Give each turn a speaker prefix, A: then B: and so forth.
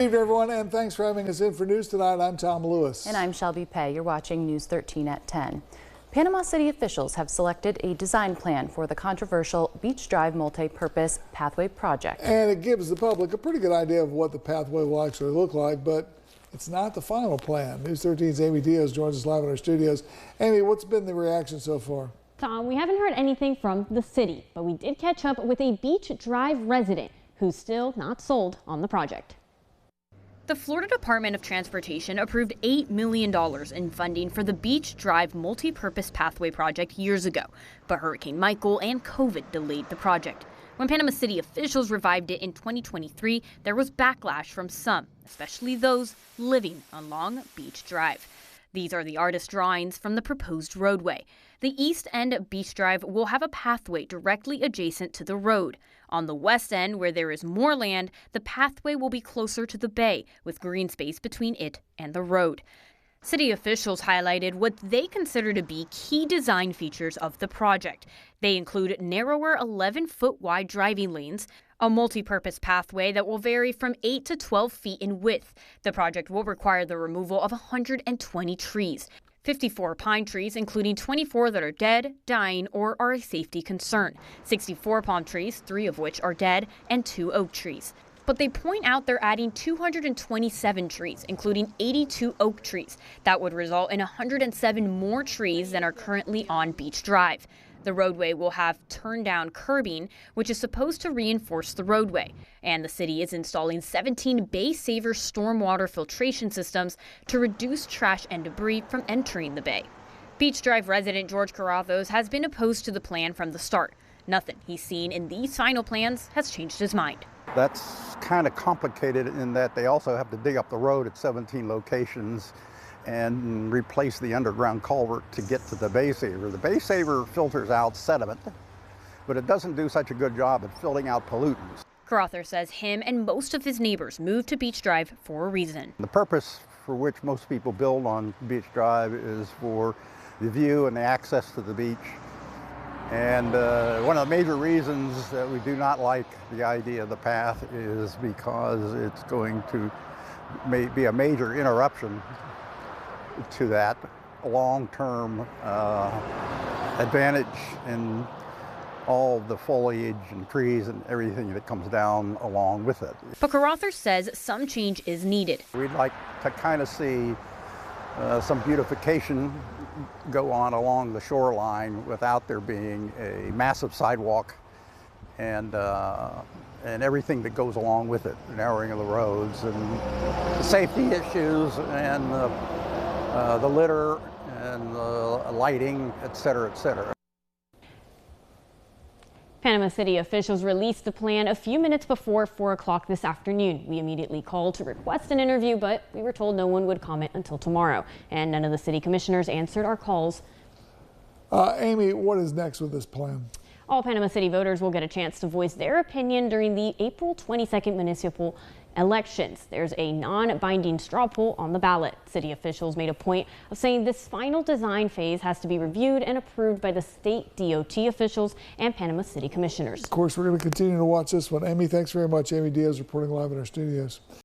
A: Good evening, everyone, and thanks for having us in for news tonight. I'm Tom Lewis.
B: And I'm Shelby Pay. You're watching News 13 at 10. Panama City officials have selected a design plan for the controversial Beach Drive multi-purpose pathway project.
A: And it gives the public a pretty good idea of what the pathway will actually look like, but it's not the final plan. News 13's Amy Diaz joins us live in our studios. Amy, what's been the reaction so far?
C: Tom, we haven't heard anything from the city, but we did catch up with a Beach Drive resident who's still not sold on the project.
D: The Florida Department of Transportation approved $8 million in funding for the Beach Drive multi-purpose pathway project years ago, but Hurricane Michael and COVID delayed the project. When Panama City officials revived it in 2023, there was backlash from some, especially those living along Beach Drive. These are the artist drawings from the proposed roadway. The east end of Beach Drive will have a pathway directly adjacent to the road. On the west end, where there is more land, the pathway will be closer to the bay, with green space between it and the road. City officials highlighted what they consider to be key design features of the project. They include narrower 11-foot wide driving lanes, a multi-purpose pathway that will vary from 8 to 12 feet in width. The project will require the removal of 120 trees, 54 pine trees, including 24 that are dead, dying, or are a safety concern, 64 palm trees, 3 of which are dead, and 2 oak trees. But they point out they're adding 227 trees, including 82 oak trees. That would result in 107 more trees than are currently on Beach Drive. The roadway will have turn-down curbing, which is supposed to reinforce the roadway. And the city is installing 17 bay-saver stormwater filtration systems to reduce trash and debris from entering the bay. Beach Drive resident George Carrathos has been opposed to the plan from the start. Nothing he's seen in these final plans has changed his mind.
E: That's kind of complicated in that they also have to dig up the road at 17 locations and replace the underground culvert to get to the bay saver. The bay saver filters out sediment, but it doesn't do such a good job at filtering out pollutants.
D: Carrathos says him and most of his neighbors moved to Beach Drive for a reason.
E: The purpose for which most people build on Beach Drive is for the view and the access to the beach. And one of the major reasons that we do not like the idea of the path is because it's going to be a major interruption to that long-term advantage in all the foliage and trees and everything that comes down along with it.
D: But Carrathos says some change is needed.
E: We'd like to kind of see some beautification go on along the shoreline without there being a massive sidewalk and everything that goes along with it, narrowing of the roads and the safety issues and the litter and the lighting, et cetera, et cetera.
C: Panama City officials released the plan a few minutes before 4 o'clock this afternoon. We immediately called to request an interview, but we were told no one would comment until tomorrow. And none of the city commissioners answered our calls.
A: Amy, what is next with this plan?
C: All Panama City voters will get a chance to voice their opinion during the April 22nd municipal elections. There's a non-binding straw poll on the ballot. City officials made a point of saying this final design phase has to be reviewed and approved by the state DOT officials and Panama City commissioners.
A: Of course, we're going to continue to watch this one. Amy, thanks very much. Amy Diaz reporting live in our studios.